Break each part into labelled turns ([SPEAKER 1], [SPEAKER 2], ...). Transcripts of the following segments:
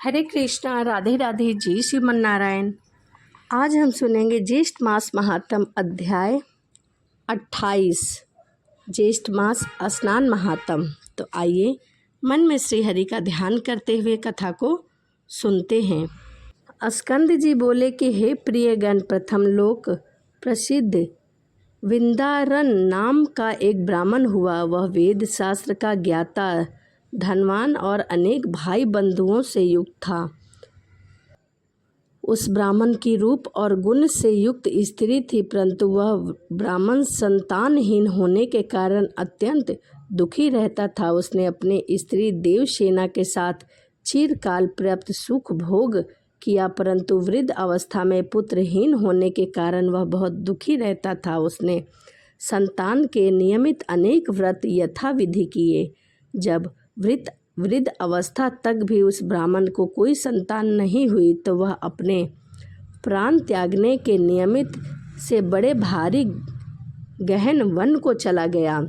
[SPEAKER 1] हरे कृष्णा, राधे राधे, जय श्रीमन नारायण। आज हम सुनेंगे ज्येष्ठ मास महात्म अध्याय 28, ज्येष्ठ मास स्नान महात्म। तो आइए मन में श्री हरि का ध्यान करते हुए कथा को सुनते हैं। स्कंद जी बोले कि हे प्रियगण, प्रथम लोक प्रसिद्ध विंदारन नाम का एक ब्राह्मण हुआ। वह वेद शास्त्र का ज्ञाता, धनवान और अनेक भाई बंधुओं से युक्त था। उस ब्राह्मण की रूप और गुण से युक्त स्त्री थी, परंतु वह ब्राह्मण संतानहीन होने के कारण अत्यंत दुखी रहता था। उसने अपने स्त्री देवसेना के साथ चिरकाल पर्याप्त सुख भोग किया, परंतु वृद्ध अवस्था में पुत्रहीन होने के कारण वह बहुत दुखी रहता था। उसने संतान के नियमित अनेक व्रत यथाविधि किए। जब वृद्ध अवस्था तक भी उस ब्राह्मण को कोई संतान नहीं हुई, तो वह अपने प्राण त्यागने के नियमित से बड़े भारी गहन वन को चला गया,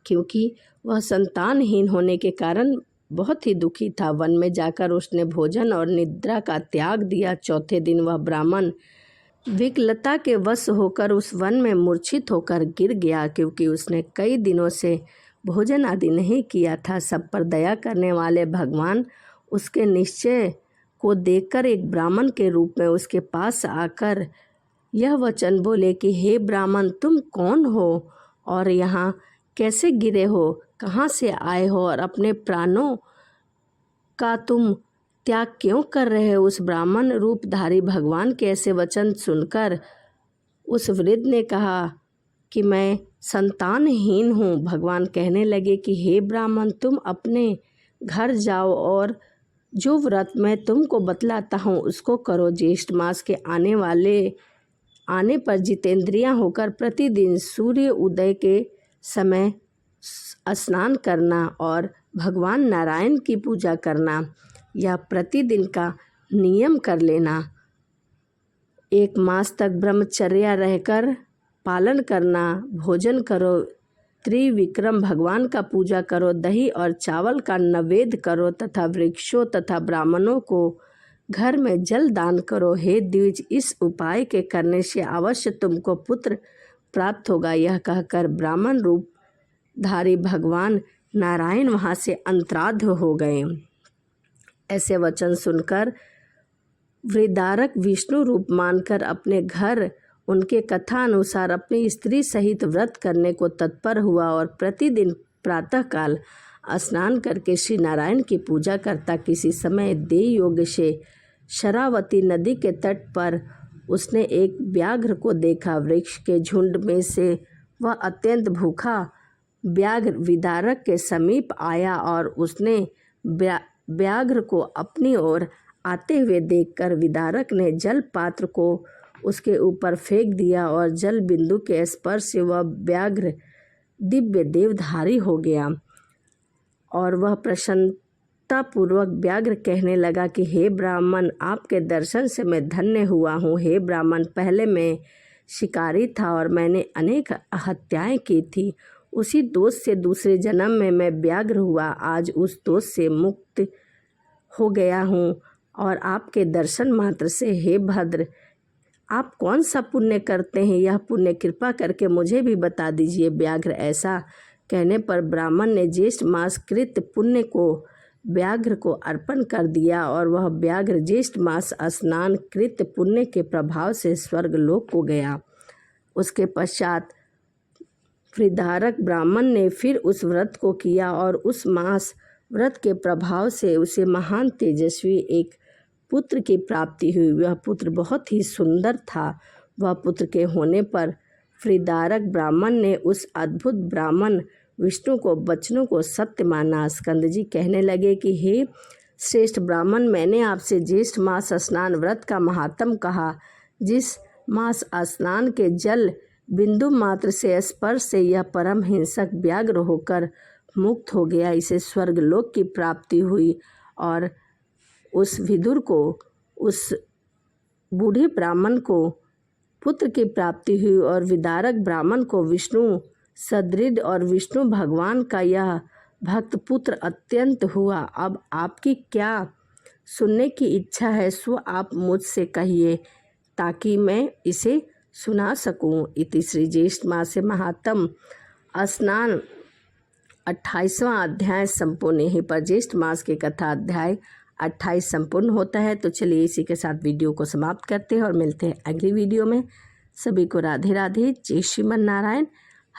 [SPEAKER 1] क्योंकि वह संतानहीन होने के कारण बहुत ही दुखी था। वन में जाकर उसने भोजन और निद्रा का त्याग दिया। चौथे दिन वह ब्राह्मण विकलता के वश होकर उस वन में मूर्छित होकर गिर गया, क्योंकि उसने कई दिनों से भोजन आदि नहीं किया था। सब पर दया करने वाले भगवान उसके निश्चय को देखकर एक ब्राह्मण के रूप में उसके पास आकर यह वचन बोले कि हे ब्राह्मण, तुम कौन हो और यहाँ कैसे गिरे हो, कहाँ से आए हो और अपने प्राणों का तुम त्याग क्यों कर रहे हो। उस ब्राह्मण रूपधारी भगवान के ऐसे वचन सुनकर उस वृद्ध ने कहा कि मैं संतानहीन हूँ। भगवान कहने लगे कि हे ब्राह्मण, तुम अपने घर जाओ और जो व्रत मैं तुमको बतलाता हूँ उसको करो। ज्येष्ठ मास के आने पर जितेंद्रियां होकर प्रतिदिन सूर्य उदय के समय स्नान करना और भगवान नारायण की पूजा करना, यह प्रतिदिन का नियम कर लेना। 1 मास तक ब्रह्मचर्या रहकर पालन करना। भोजन करो, त्रिविक्रम भगवान का पूजा करो, दही और चावल का नैवेद्य करो तथा वृक्षों तथा ब्राह्मणों को घर में जल दान करो। हे द्विज, इस उपाय के करने से अवश्य तुमको पुत्र प्राप्त होगा। यह कहकर ब्राह्मण रूपधारी भगवान नारायण वहाँ से अंतराध्य हो गए। ऐसे वचन सुनकर वृदारक विष्णु रूप मानकर अपने घर उनके कथा अनुसार अपनी स्त्री सहित व्रत करने को तत्पर हुआ और प्रतिदिन प्रातःकाल स्नान करके श्री नारायण की पूजा करता। किसी समय देवयोग से शरावती नदी के तट पर उसने एक व्याघ्र को देखा। वृक्ष के झुंड में से वह अत्यंत भूखा व्याघ्र विदारक के समीप आया और उसने व्याघ्र को अपनी ओर आते हुए देखकर विदारक ने जल पात्र को उसके ऊपर फेंक दिया और जल बिंदु के स्पर्श से वह व्याघ्र दिव्य देवधारी हो गया। और वह प्रसन्नतापूर्वक व्याघ्र कहने लगा कि हे ब्राह्मण, आपके दर्शन से मैं धन्य हुआ हूँ। हे ब्राह्मण, पहले मैं शिकारी था और मैंने अनेक हत्याएं की थी। उसी दोष से दूसरे जन्म में मैं व्याघ्र हुआ। आज उस दोष से मुक्त हो गया हूँ और आपके दर्शन मात्र से, हे भद्र, आप कौन सा पुण्य करते हैं, यह पुण्य कृपा करके मुझे भी बता दीजिए। व्याघ्र ऐसा कहने पर ब्राह्मण ने ज्येष्ठ मास कृत पुण्य को व्याघ्र को अर्पण कर दिया और वह व्याघ्र ज्येष्ठ मास स्नान कृत पुण्य के प्रभाव से स्वर्गलोक को गया। उसके पश्चात वृदारक ब्राह्मण ने फिर उस व्रत को किया और उस मास व्रत के प्रभाव से उसे महान तेजस्वी एक पुत्र की प्राप्ति हुई। वह पुत्र बहुत ही सुंदर था। वह पुत्र के होने पर वृदारक ब्राह्मण ने उस अद्भुत ब्राह्मण विष्णु को वचनों को सत्य माना। स्कंद जी कहने लगे कि हे श्रेष्ठ ब्राह्मण, मैंने आपसे ज्येष्ठ मास स्नान व्रत का महात्म कहा। जिस मास स्नान के जल बिंदु मात्र से स्पर्श से यह परम हिंसक व्याघ्र होकर मुक्त हो गया, इसे स्वर्गलोक की प्राप्ति हुई। और उस विदुर को, उस बूढ़े ब्राह्मण को पुत्र की प्राप्ति हुई और विदारक ब्राह्मण को विष्णु सदृढ़ और विष्णु भगवान का यह भक्त पुत्र अत्यंत हुआ। अब आपकी क्या सुनने की इच्छा है सो आप मुझसे कहिए ताकि मैं इसे सुना सकूं। इति श्री ज्येष्ठ मासे महात्म स्नान 28वां अध्याय संपूर्ण। यहीं पर ज्येष्ठ मास की कथा अध्याय 28 संपूर्ण होता है। तो चलिए इसी के साथ वीडियो को समाप्त करते हैं और मिलते हैं अगली वीडियो में। सभी को राधे राधे, जय श्रीमन नारायण,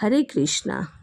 [SPEAKER 1] हरे कृष्णा।